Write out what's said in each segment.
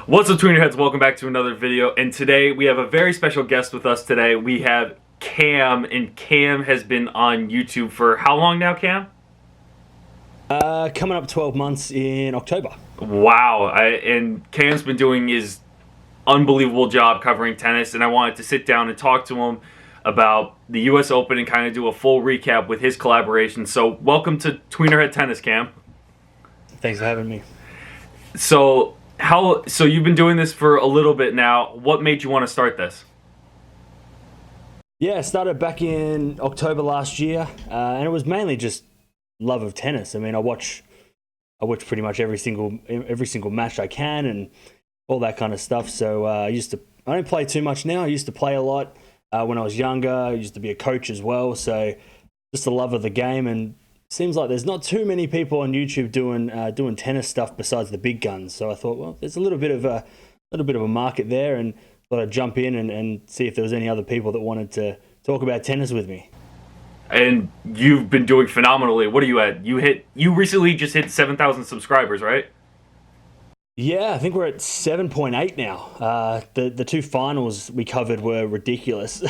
What's up, Tweener heads? Welcome back to another video, and today we have a very special guest with us today. We have Cam, and Cam has been on YouTube for how long now, Cam? Coming up 12 months in October. Wow, and Cam's been doing his unbelievable job covering tennis, and I wanted to sit down and talk to him about the US Open and kind of do a full recap with his collaboration. So welcome to Tweener Head Tennis, Cam. Thanks for having me. So you've been doing this for a little bit now. What made you want to start this? Yeah, I started back in October last year, and it was mainly just love of tennis. I mean, I watch pretty much every single match I can and all that kind of stuff. So I don't play too much now. I used to play a lot when I was younger. I used to be a coach as well. So just the love of the game, and seems like there's not too many people on YouTube doing tennis stuff besides the big guns. So I thought, well, there's a little bit of a market there, and thought I'd jump in and see if there was any other people that wanted to talk about tennis with me. And you've been doing phenomenally. What are you at? You recently just hit 7,000 subscribers, right? Yeah, I think we're at 7.8 now. The two finals we covered were ridiculous.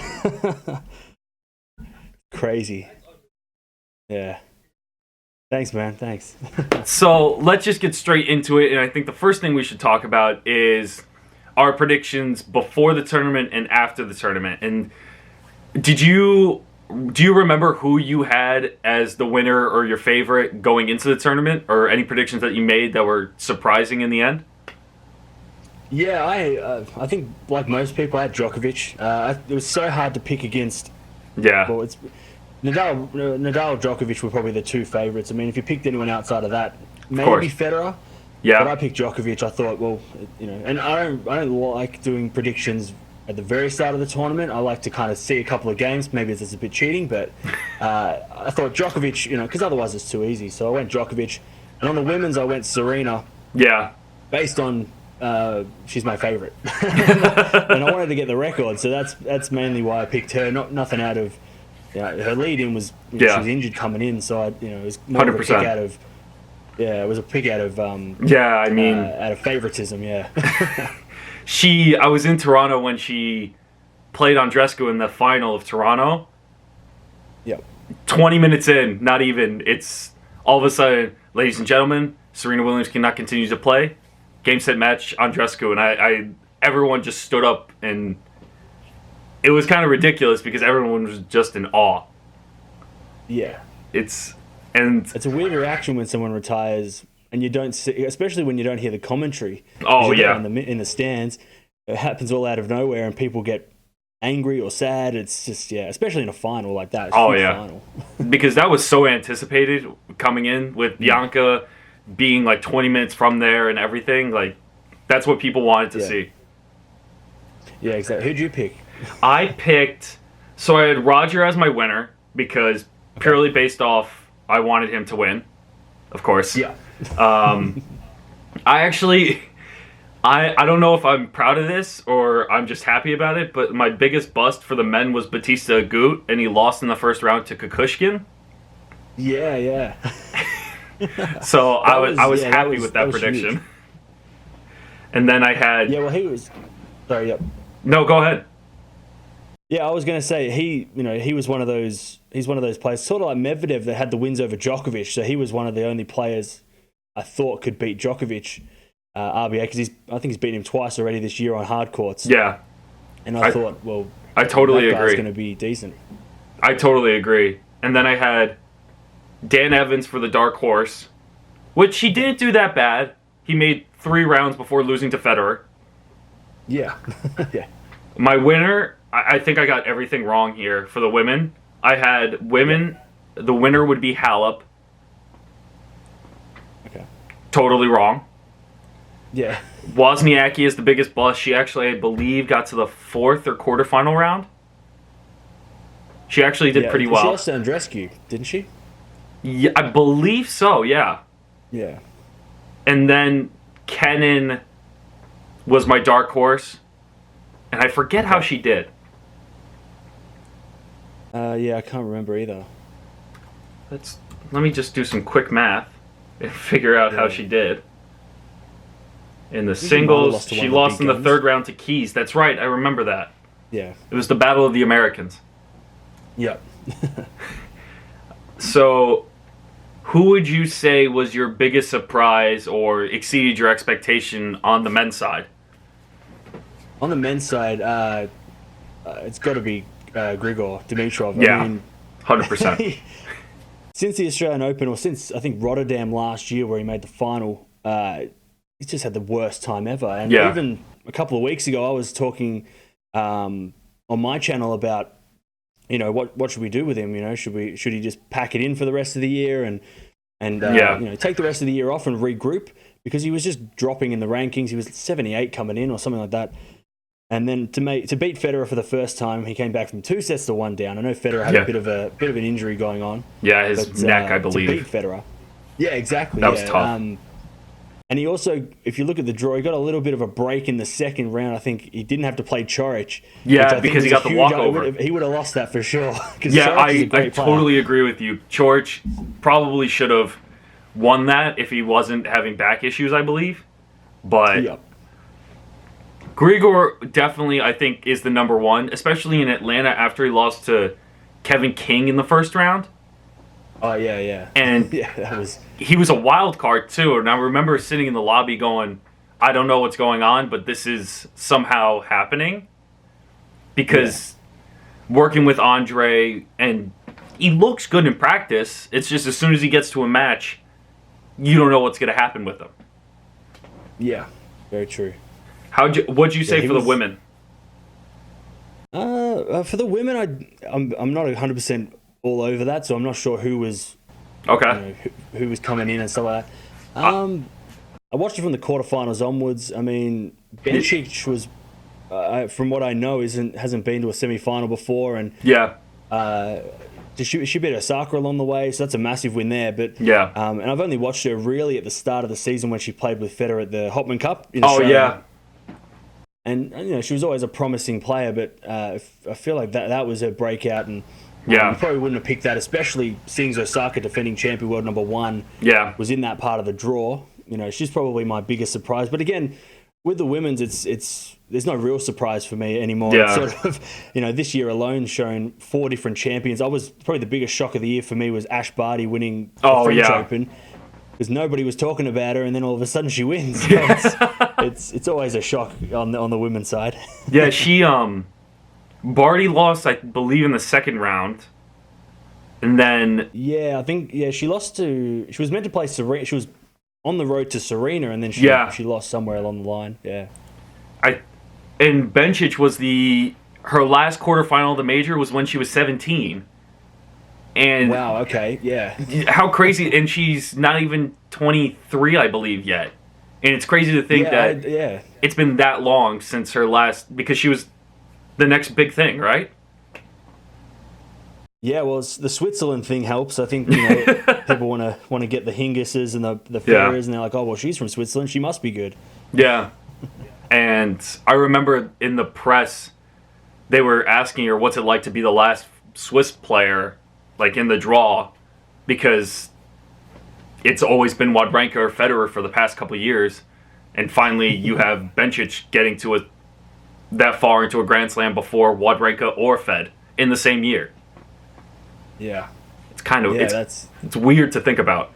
Crazy. Yeah. Thanks, man. Thanks. So let's just get straight into it. And I think the first thing we should talk about is our predictions before the tournament and after the tournament. And do you remember who you had as the winner or your favorite going into the tournament, or any predictions that you made that were surprising in the end? Yeah, I think like most people, I had Djokovic. It was so hard to pick against. Yeah. Well, it's Nadal, Djokovic were probably the two favorites. I mean, if you picked anyone outside of that, maybe Federer. Yeah. But I picked Djokovic. I thought, well, and I don't like doing predictions at the very start of the tournament. I like to kind of see a couple of games. Maybe it's a bit cheating, but I thought Djokovic, because otherwise it's too easy. So I went Djokovic, and on the women's I went Serena. Yeah. Based on she's my favorite, and I wanted to get the record, so that's mainly why I picked her. Nothing out of. Her lead-in was she was injured coming in, so it was more 100%. Of a pick out of. Yeah, it was a pick out of. Out of favoritism. Yeah. I was in Toronto when she played Andreescu in the final of Toronto. Yep. 20 minutes in, not even. It's all of a sudden, ladies and gentlemen, Serena Williams cannot continue to play. Game, set, match, Andreescu, and everyone just stood up, and it was kind of ridiculous because everyone was just in awe. Yeah. It's a weird reaction when someone retires and you don't see, especially when you don't hear the commentary. Oh yeah. In the stands, it happens all out of nowhere, and people get angry or sad. It's just especially in a final like that. Oh yeah. Final. Because that was so anticipated coming in with Bianca being like 20 minutes from there and everything. Like, that's what people wanted to see. Yeah, exactly. Who'd you pick? I had Roger as my winner because purely based off I wanted him to win, of course. Yeah. I don't know if I'm proud of this or I'm just happy about it, but my biggest bust for the men was Batista Agut, and he lost in the first round to Kukushkin. Yeah. So I was happy with that prediction. Huge. And then I had... Yeah, well, he was... Sorry, yep. No, go ahead. Yeah, I was going to say, he was one of those... He's one of those players, sort of like Medvedev, that had the wins over Djokovic. So he was one of the only players I thought could beat Djokovic, RBA, because I think he's beaten him twice already this year on hard courts. Yeah. And I thought, well... I totally that agree. Guy's going to be decent. I totally agree. And then I had Dan Evans for the dark horse, which he didn't do that bad. He made 3 rounds before losing to Federer. Yeah. Yeah. My winner, I think I got everything wrong here for the women. I had women, the winner would be Halep. Okay. Totally wrong. Yeah. Wozniacki is the biggest bust. She actually, I believe, got to the 4th or quarterfinal round. She actually did pretty well. She lost to Andreescu, didn't she? Yeah, I believe so, yeah. Yeah. And then Canon was my dark horse. And I forget how she did. Yeah, I can't remember either. Let me just do some quick math and figure out how she did. In the she might have singles, lost to one she of the lost big in the guns. third round to Keys. That's right, I remember that. Yeah. It was the Battle of the Americans. Yep. So, who would you say was your biggest surprise or exceeded your expectation on the men's side? On the men's side, it's got to be Grigor Dimitrov. Yeah, I mean, 100%. since the Australian Open, or since I think Rotterdam last year, where he made the final, he's just had the worst time ever. And Yeah. even a couple of weeks ago, I was talking on my channel about, what should we do with him? Should he just pack it in for the rest of the year and take the rest of the year off and regroup, because he was just dropping in the rankings. He was 78 coming in or something like that. And then to beat Federer for the first time, he came back from 2-1 down. I know Federer had a bit of an injury going on. Yeah, his neck, I believe. To beat Federer. Yeah, exactly. That was tough. And he also, if you look at the draw, he got a little bit of a break in the second round. I think he didn't have to play Coric. Yeah, because he got the walkover. He would have lost that for sure. Yeah, I totally agree with you. Coric probably should have won that if he wasn't having back issues, I believe. But Yep. Grigor definitely, I think, is the number one, especially in Atlanta after he lost to Kevin King in the first round. Oh, yeah. And yeah, he was a wild card, too. And I remember sitting in the lobby going, I don't know what's going on, but this is somehow happening. Because working with Andre, and he looks good in practice. It's just as soon as he gets to a match, you don't know what's going to happen with him. Yeah, very true. What'd you say for the women? For the women, I'm not 100% all over that, so I'm not sure who was Okay. who was coming in and stuff like that. I watched it from the quarterfinals onwards. I mean, Bencic was, from what I know, hasn't been to a semi-final before, and Yeah. she beat Osaka along the way, so that's a massive win there. But Yeah. and I've only watched her really at the start of the season when she played with Federer at the Hopman Cup in Oh, Australia. yeah. And she was always a promising player, but I feel like that was her breakout, and Yeah. you probably wouldn't have picked that, especially seeing Osaka, defending champion, world number one, Yeah. was in that part of the draw. She's probably my biggest surprise. But again, with the women's, it's there's no real surprise for me anymore. Yeah. It's sort of, this year alone, showing 4 different champions. I was probably the biggest shock of the year for me was Ash Barty winning the French Open, because nobody was talking about her, and then all of a sudden she wins. So it's always a shock on the women's side. Yeah, she Barty lost, I believe, in the second round, and then Yeah, I think she lost to. She was meant to play Serena. She was on the road to Serena, and then she lost somewhere along the line. Yeah. and Bencic was her last quarterfinal of the major was when she was 17. And Wow. Okay. Yeah. how crazy! And she's not even 23, I believe, yet. And it's crazy to think that it's been that long since her last, because she was the next big thing, right? Yeah, well, the Switzerland thing helps. I think people want to get the Hingises and the Ferrers, and they're like, oh, well, she's from Switzerland, she must be good. Yeah. And I remember in the press, they were asking her, what's it like to be the last Swiss player, like, in the draw? Because it's always been Wawrinka or Federer for the past couple of years. And finally, you have Bencic getting to that far into a Grand Slam before Wawrinka or Fed in the same year. Yeah. It's kind of it's weird to think about.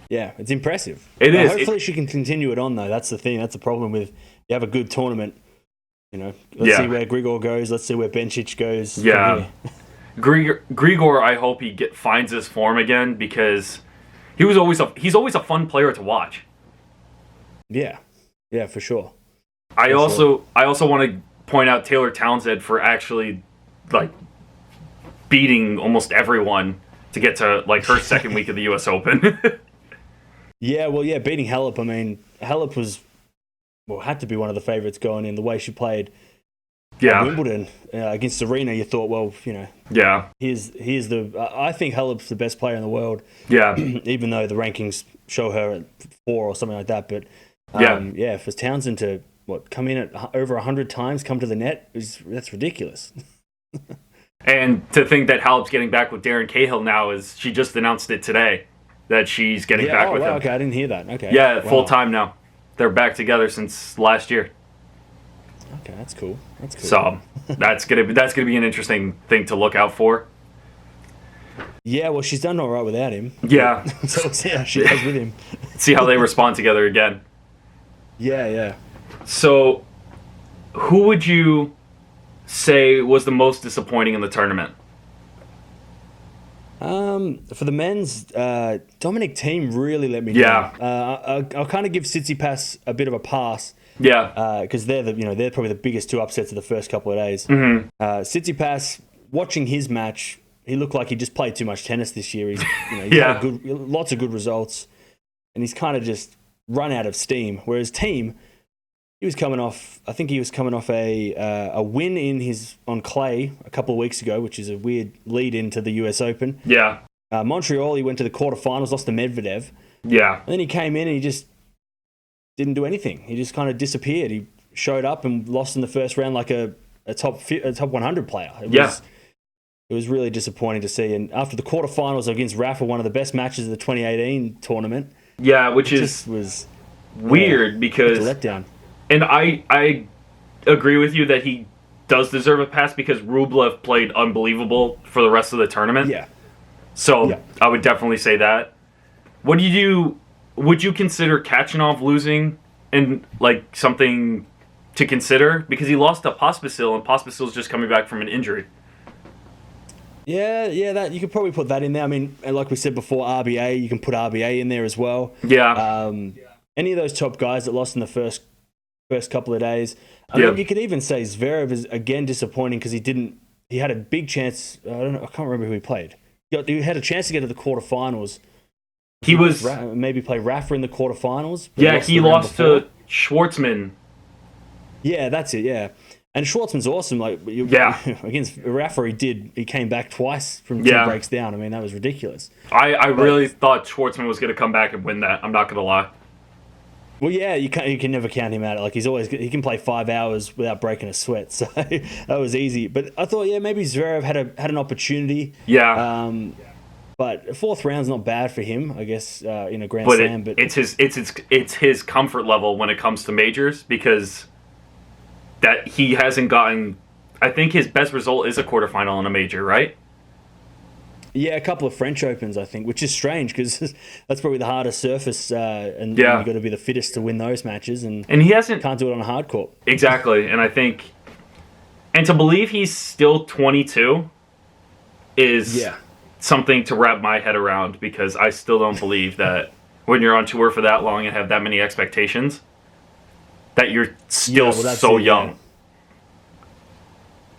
Yeah, it's impressive. It is. Hopefully she can continue it on, though. That's the thing. That's the problem with, you have a good tournament. Let's see where Grigor goes. Let's see where Bencic goes. Yeah. Grigor, I hope he finds his form again, because he's always a fun player to watch. Yeah. Yeah, for sure. I also want to point out Taylor Townsend for actually, like, beating almost everyone to get to, like, her second week of the U.S. Open. Yeah, well, beating Halep. I mean, Halep had to be one of the favourites going in, the way she played at Wimbledon against Serena. You thought, well, here's I think Halep's the best player in the world. Yeah. Even though the rankings show her at 4 or something like that. But, for Townsend to, come in at over 100 times, come to the net, that's ridiculous. And to think that Halep's getting back with Darren Cahill now, she just announced it today, that she's getting back with him. Okay, I didn't hear that. Okay. Yeah, full time now. they're back together since last year. Okay, that's cool. That's cool. So that's gonna be an interesting thing to look out for. Yeah, well, she's done all right without him. Yeah. So we'll see how she does with him. See how they respond together again. Yeah, yeah. So, who would you say was the most disappointing in the tournament? For the men's, Dominic Thiem really let me Yeah. down. I'll kind of give Tsitsipas a bit of a pass. Yeah. Because they're probably the biggest two upsets of the first couple of days. Mm-hmm. Tsitsipas, watching his match, he looked like he just played too much tennis this year. He's Yeah. had lots of good results, and he's kind of just run out of steam. Whereas Thiem, he was coming off a win on clay a couple of weeks ago, which is a weird lead into the US Open. Yeah. Montreal, he went to the quarterfinals, lost to Medvedev. Yeah. And then he came in and he just didn't do anything. He just kind of disappeared. He showed up and lost in the first round like a top 100 player. It was really disappointing to see. And after the quarterfinals against Rafa, one of the best matches of the 2018 tournament. Yeah, which was weird because a letdown. And I agree with you that he does deserve a pass because Rublev played unbelievable for the rest of the tournament. Yeah. So Yeah. I would definitely say that. What do you do? Would you consider Kachanov losing and like something to consider? Because he lost to Pospisil and Pospisil's just coming back from an injury. Yeah, that you could probably put that in there. I mean, like we said before, RBA, you can put RBA in there as well. Yeah. Any of those top guys that lost in the first couple of days. I mean, you could even say Zverev is again disappointing because he had a big chance. I can't remember who he played. He had a chance to get to the quarterfinals. He was maybe play Rafa in the quarterfinals. Yeah, he lost to Schwartzman. Yeah, that's it. Yeah. And Schwartzman's awesome. Like, against Rafa, he came back twice from 2 breaks down. I mean, that was ridiculous. I really thought Schwartzman was going to come back and win that. I'm not going to lie. Well, yeah, you can never count him out. Like he can play 5 hours without breaking a sweat. So that was easy. But I thought, maybe Zverev had an opportunity. Yeah. But fourth round's not bad for him, I guess, in a Grand Slam. But it's his comfort level when it comes to majors because that he hasn't gotten. I think his best result is a quarterfinal in a major, right? Yeah, a couple of French Opens, I think, which is strange because that's probably the hardest surface, and you've got to be the fittest to win those matches, and he can't do it on a hard court. Exactly, and I think, and to believe he's still 22 is something to wrap my head around because I still don't believe that when you're on tour for that long and have that many expectations, that you're still so young.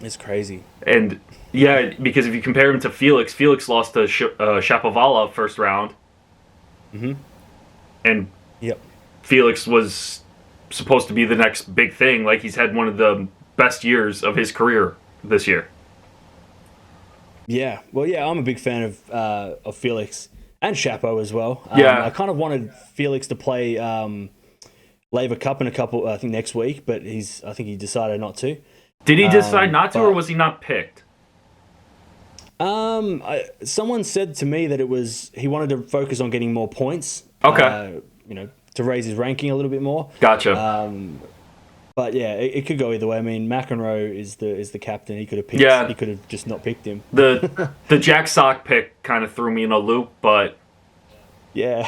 It's crazy. And because if you compare him to Felix lost to Shapovalov first round. Mm-hmm. And Felix was supposed to be the next big thing. Like, he's had one of the best years of his career this year. Yeah. Well, I'm a big fan of Felix and Shapo as well. Yeah. I kind of wanted Felix to play Laver Cup in I think next week, but I think he decided not to. Did he decide not to, or was he not picked? Someone said to me that he wanted to focus on getting more points. Okay. To raise his ranking a little bit more. Gotcha. But yeah, it could go either way. I mean, McEnroe is the captain. He could have picked. Yeah. He could have just not picked him. The Jack Sock pick kind of threw me in a loop, but yeah,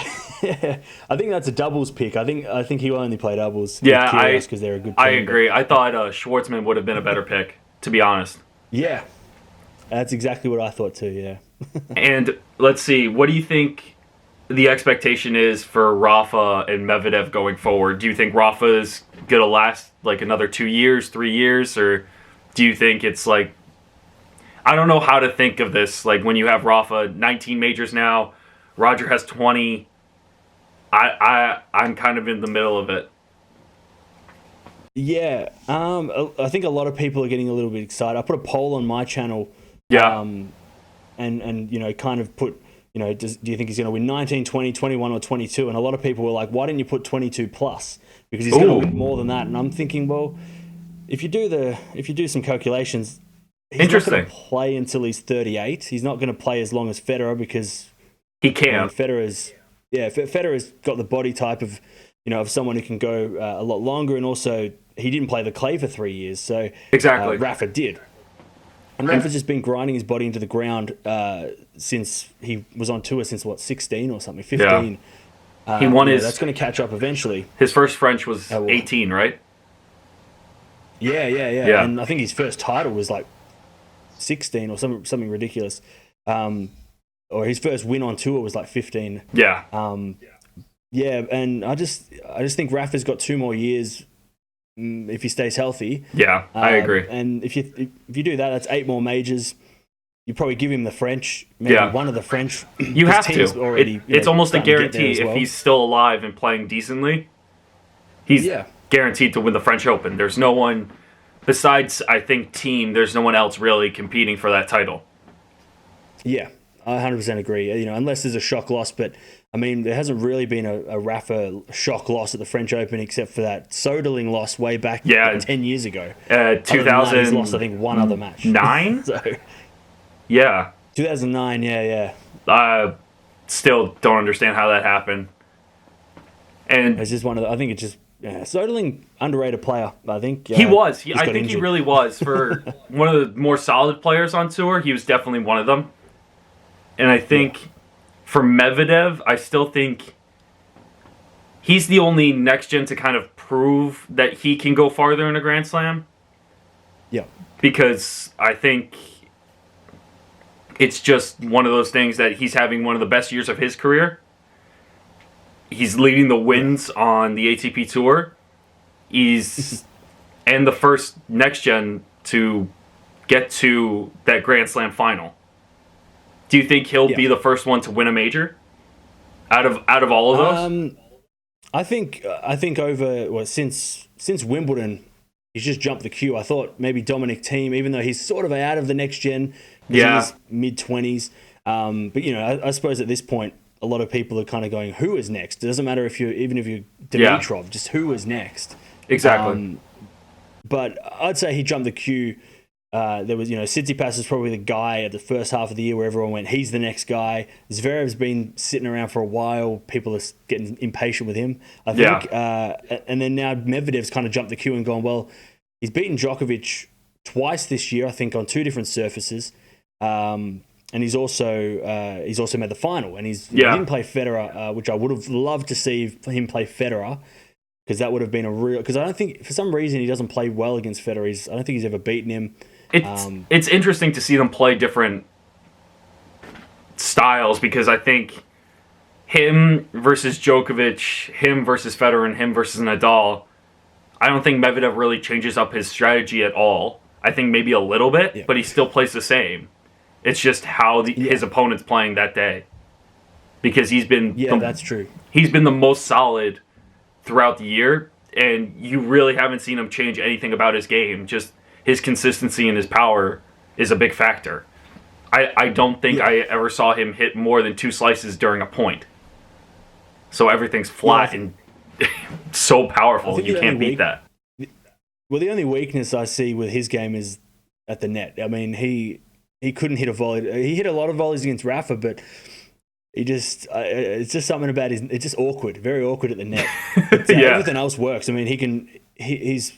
I think that's a doubles pick. I think he will only play doubles. Yeah, because they're a good team. I agree. I thought Schwartzman would have been a better pick, to be honest. Yeah, that's exactly what I thought too. Yeah. And let's see, what do you think the expectation is for Rafa and Medvedev going forward? Do you think Rafa is gonna last like another 2 years, 3 years, or do you think it's like, I don't know how to think of this. Like, when you have Rafa 19 majors now, Roger has 20. I'm kind of in the middle of it. Yeah, I think a lot of people are getting a little bit excited. I put a poll on my channel. Yeah. And kind of put, do you think he's going to win 19, 20, 21, or 22? And a lot of people were like, why didn't you put 22 plus? Because he's going to win more than that. And I'm thinking, well, if you do some calculations, he's not going to play until he's 38. He's not going to play as long as Federer because he can't. Federer's got the body type of of someone who can go a lot longer, and also he didn't play the clay for 3 years, so Exactly. Rafa did. And Rafa's just been grinding his body into the ground since he was on tour since 16 or something, 15. Yeah. He won that's going to catch up eventually. His first French was 18, right? Yeah. And I think his first title was like 16 or something ridiculous. Or his first win on tour was like 15. Yeah. Yeah, and I just think Rafa's got 2 more years if he stays healthy. Yeah, I agree. And if you do that, that's 8 more majors. You probably give him the French, maybe one of the French. You have to. It's almost a guarantee if he's still alive and playing decently. He's guaranteed to win the French Open. There's no one besides, I think, Team. There's no one else really competing for that title. Yeah, I 100% agree. Unless there's a shock loss, but I mean, there hasn't really been a Rafa shock loss at the French Open except for that Soderling loss way back 10 years ago. 2000. He's lost, I think, one other match. 9? So, yeah. 2009, yeah. I still don't understand how that happened. And it's just I think it's just, Soderling, underrated player, I think. He was. I think he really was. For one of the more solid players on tour, he was definitely one of them. And I think for Medvedev, I still think he's the only next gen to kind of prove that he can go farther in a Grand Slam. Yeah. Because I think it's just one of those things that he's having one of the best years of his career. He's leading the wins on the ATP Tour. He's and the first next gen to get to that Grand Slam final. Do you think he'll be the first one to win a major out of all of those? I think over since Wimbledon, he's just jumped the queue. I thought maybe Dominic Thiem, even though he's sort of out of the next gen, in his mid-20s. But I suppose at this point, a lot of people are kind of going, "Who is next?" It doesn't matter if you're Dimitrov, just who is next. Exactly. But I'd say he jumped the queue. There was, Tsitsipas is probably the guy at the first half of the year where everyone went, he's the next guy. Zverev's been sitting around for a while. People are getting impatient with him, I think. And then now Medvedev's kind of jumped the queue and gone, well, he's beaten Djokovic twice this year, I think, on 2 different surfaces. And he's also made the final. And he didn't play Federer, which I would have loved to see him play Federer. Because that would have been because I don't think, for some reason, he doesn't play well against Federer. I don't think he's ever beaten him. It's interesting to see them play different styles, because I think him versus Djokovic, him versus Federer, and him versus Nadal, I don't think Medvedev really changes up his strategy at all. I think maybe a little bit, but he still plays the same. It's just how his opponent's playing that day. Because he's been... that's true. He's been the most solid throughout the year, and you really haven't seen him change anything about his game. Just his consistency and his power is a big factor. I don't think I ever saw him hit more than 2 slices during a point. So everything's flat and so powerful. You can't beat that. Well, the only weakness I see with his game is at the net. I mean, he couldn't hit a volley. He hit a lot of volleys against Rafa, but he just it's just something about it's just awkward, very awkward at the net. Everything else works. I mean, he's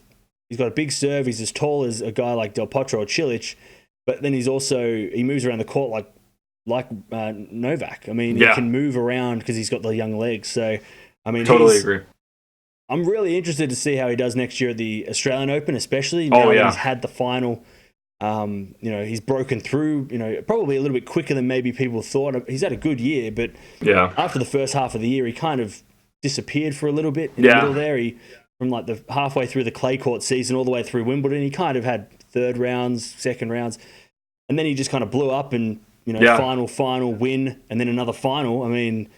got a big serve. He's as tall as a guy like Del Potro or Cilic, but then he moves around the court like Novak. I mean, he can move around because he's got the young legs. So, I mean, totally agree. I'm really interested to see how he does next year at the Australian Open, especially now that he's had the final. He's broken through, probably a little bit quicker than maybe people thought. He's had a good year, but after the first half of the year, he kind of disappeared for a little bit in the middle there. From like the halfway through the clay court season all the way through Wimbledon, he kind of had 3rd rounds, 2nd rounds, and then he just kind of blew up and, final win, and then another final. I mean,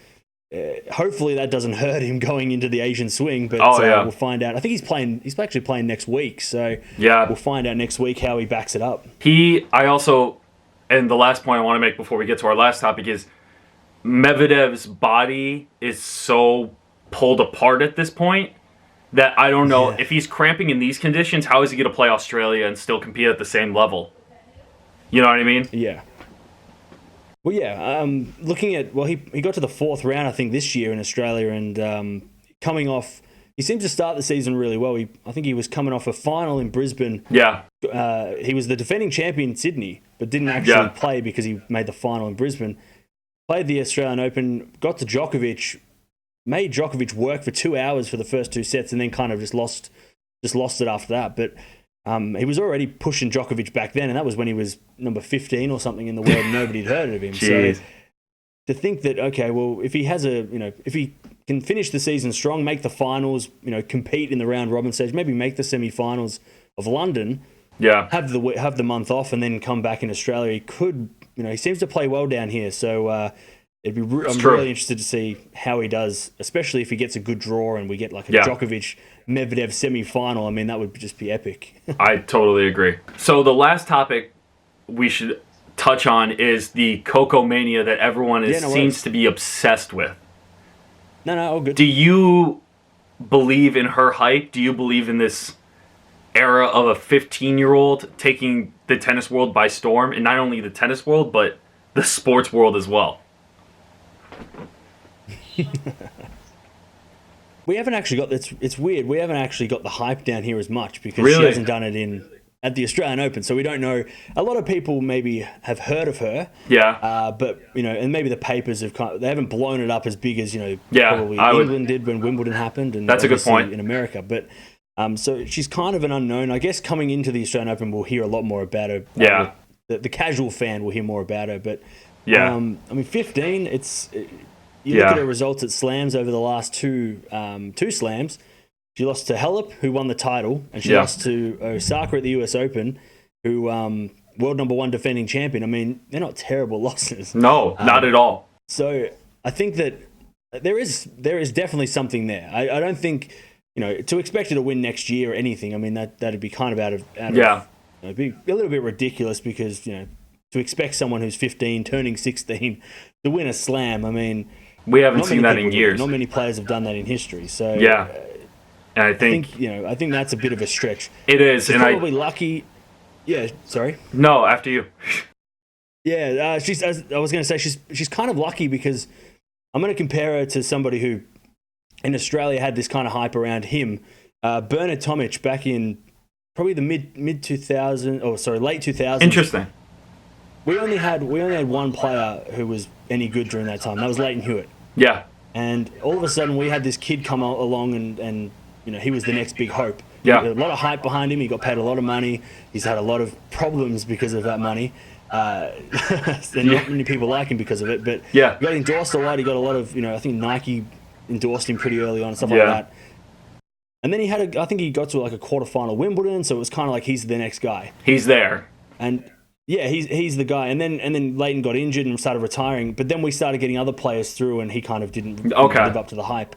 hopefully that doesn't hurt him going into the Asian swing, but we'll find out. I think he's actually playing next week, so we'll find out next week how he backs it up. And the last point I want to make before we get to our last topic is Medvedev's body is so pulled apart at this point that I don't know if he's cramping in these conditions, how is he going to play Australia and still compete at the same level? You know what I mean? Yeah. Well, looking at, he got to the 4th round, I think, this year in Australia, and coming off he seemed to start the season really well. I think he was coming off a final in Brisbane. Yeah. He was the defending champion in Sydney, but didn't actually play because he made the final in Brisbane. Played the Australian Open, got to Djokovic, made Djokovic work for 2 hours for the first 2 sets, and then kind of just lost it after that. But he was already pushing Djokovic back then, and that was when he was number 15 or something in the world. Nobody'd heard of him. Jeez. So to think that, okay, well, if he has if he can finish the season strong, make the finals, compete in the round robin stage, maybe make the semi-finals of London, have the month off, and then come back in Australia, he could. He seems to play well down here, so I'm really interested to see how he does, especially if he gets a good draw and we get like a Djokovic-Medvedev semi-final. I mean, that would just be epic. I totally agree. So the last topic we should touch on is the Coco mania that everyone seems to be obsessed with. No, all good. Do you believe in her hype? Do you believe in this era of a 15-year-old taking the tennis world by storm, and not only the tennis world, but the sports world as well? We haven't actually got it's weird. We haven't actually got the hype down here as much because she hasn't done it at the Australian Open, so we don't know. A lot of people maybe have heard of her, but and maybe the papers they haven't blown it up as big as probably England did when Wimbledon happened, and that's a good point in America, but. So she's kind of an unknown. I guess coming into the Australian Open, we'll hear a lot more about her. The casual fan will hear more about her. But I mean, 15. Look at her results at slams over the last two slams. She lost to Halep, who won the title, and she lost to Osaka at the US Open, who world number 1 defending champion. I mean, they're not terrible losses. No, not at all. So I think that there is definitely something there. I don't think. To expect her to win next year or anything, I mean, that'd be kind of out of it'd be a little bit ridiculous because, to expect someone who's 15, turning 16, to win a slam, I mean... We haven't seen that in years. Not many players have done that in history, so... And I think that's a bit of a stretch. It is, she's probably lucky... Yeah, sorry? No, after you. I was going to say, she's kind of lucky because I'm going to compare her to somebody who... in Australia had this kind of hype around him. Bernard Tomic back in probably the late 2000s. Interesting. We only had one player who was any good during that time. That was Leighton Hewitt. Yeah. And all of a sudden we had this kid come along and he was the next big hope. Yeah. A lot of hype behind him. He got paid a lot of money. He's had a lot of problems because of that money. And not many people like him because of it. But he got endorsed a lot. He got a lot of, I think Nike endorsed him pretty early on and stuff like that. And then I think he got to like a quarterfinal Wimbledon, so it was kind of like he's the next guy. He's there. And he's the guy. And then Leighton got injured and started retiring, but then we started getting other players through and he kind of didn't live up to the hype.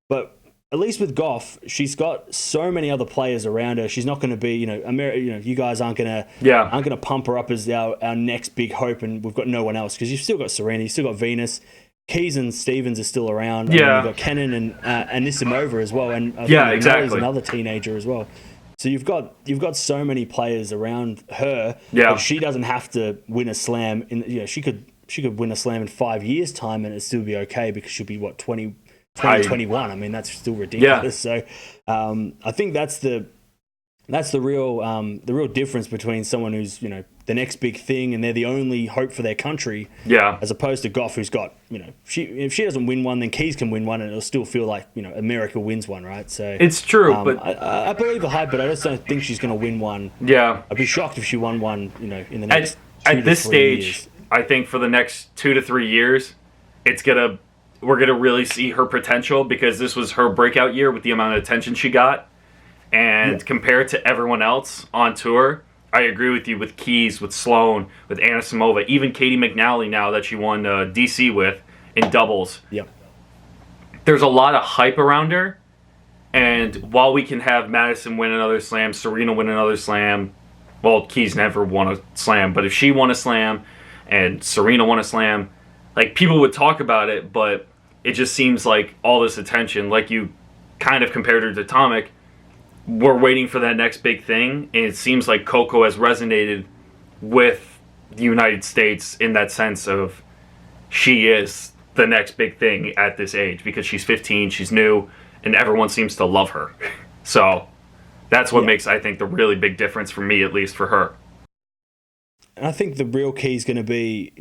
But at least with Goff, she's got so many other players around her. She's not going to be, you guys aren't going to pump her up as our next big hope, and we've got no one else because you've still got Serena, you've still got Venus. Keys and Stevens are still around. Yeah. You've got Cannon and Anisimova as well. And exactly. Another teenager as well. So you've got so many players around her. Yeah. But she doesn't have to win a slam. She could win a slam in 5 years' time and it'd still be okay because she'll be 21. I mean, that's still ridiculous. Yeah. So I think that's the real difference between someone who's the next big thing and they're the only hope for their country, as opposed to Goff, who's got if she doesn't win one, then Keys can win one and it'll still feel like America wins one, right? So it's true, but I believe the hype, but I just don't think she's going to win one. I'd be shocked if she won one in the next at this stage years. I think for the next 2 to 3 years we're gonna really see her potential because this was her breakout year with the amount of attention she got. And compared to everyone else on tour, I agree with you with Keys, with Sloane, with Anisimova, even Katie McNally now that she won DC with in doubles. Yep. There's a lot of hype around her. And while we can have Madison win another slam, Serena win another slam, well, Keys never won a slam, but if she won a slam and Serena won a slam, like people would talk about it, but it just seems like all this attention, like you kind of compared her to Tomic, we're waiting for that next big thing, and it seems like Coco has resonated with the United States in that sense of she is the next big thing at this age because she's 15, she's new, and everyone seems to love her. So that's what Yeah. makes, I think, the really big difference for me, at least for her. And I think the real key is going to be,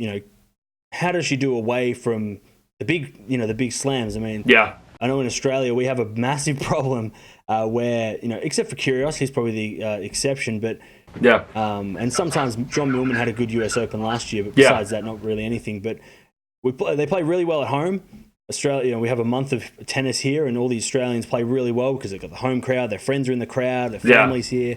how does she do away from the big slams? I mean, Yeah. I know in Australia we have a massive problem where, except for Kyrgios, he's probably the exception, but Yeah. and sometimes John Millman had a good US Open last year, but Yeah. besides that, not really anything. But they play really well at home. Australia, we have a month of tennis here, and all the Australians play really well because they've got the home crowd, their friends are in the crowd, their families here.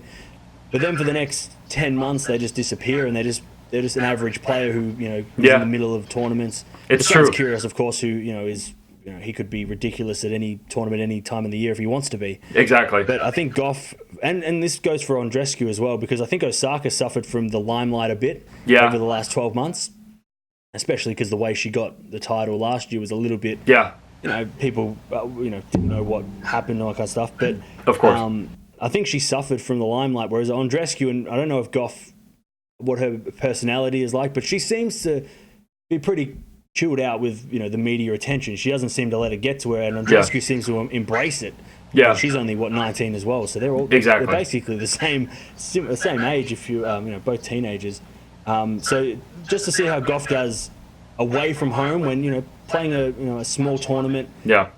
But then for the next 10 months, they just disappear, and they're just an average player who is in the middle of tournaments. It's Besides true. Kyrgios, of course, who is he could be ridiculous at any tournament, any time of the year if he wants to be. Exactly. But I think Goff, and this goes for Andreescu as well, because I think Osaka suffered from the limelight a bit over the last 12 months, especially because the way she got the title last year was a little bit, people, didn't know what happened and all that kind of stuff. But Of course. I think she suffered from the limelight, whereas Andreescu, and I don't know if Goff, what her personality is like, but she seems to be pretty chilled out with the media attention. She doesn't seem to let it get to her, and Andreescu seems to embrace it. Yeah. She's only 19 as well, so they're all Exactly. they're basically the same age. If you both teenagers. So just to see how Goff does away from home when playing a small tournament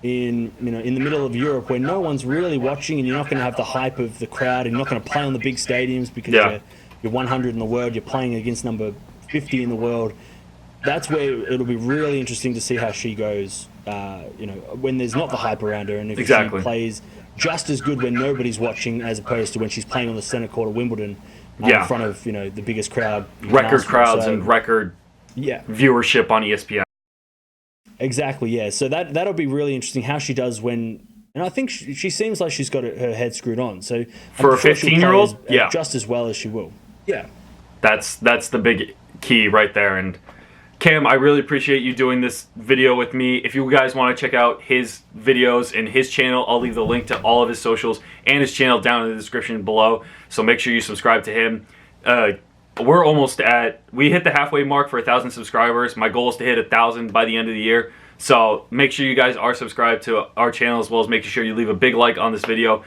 in in the middle of Europe where no one's really watching, and you're not going to have the hype of the crowd, and you're not going to play on the big stadiums because you're 100 in the world, you're playing against number 50 in the world. That's where it'll be really interesting to see how she goes, when there's not the hype around her, and if she plays just as good when nobody's watching as opposed to when she's playing on the centre court of Wimbledon in front of the biggest crowd. Record crowds and record viewership on ESPN. Exactly, yeah. So that'll be really interesting how she does when, and I think she seems like she's got her head screwed on. So for a 15-year-old, just as well as she will. Yeah, that's the big key right there. And Cam, I really appreciate you doing this video with me. If you guys want to check out his videos and his channel, I'll leave the link to all of his socials and his channel down in the description below. So make sure you subscribe to him. We hit the halfway mark for 1,000 subscribers. My goal is to hit 1,000 by the end of the year. So make sure you guys are subscribed to our channel, as well as making sure you leave a big like on this video.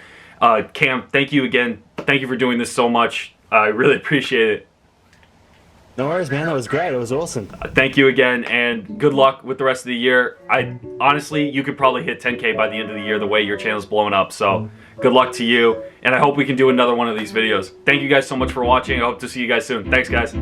Cam, thank you again. Thank you for doing this so much. I really appreciate it. No worries, man. That was great. It was awesome. Thank you again, and good luck with the rest of the year. Honestly, you could probably hit 10K by the end of the year the way your channel's blowing up. So good luck to you, and I hope we can do another one of these videos. Thank you guys so much for watching. I hope to see you guys soon. Thanks, guys.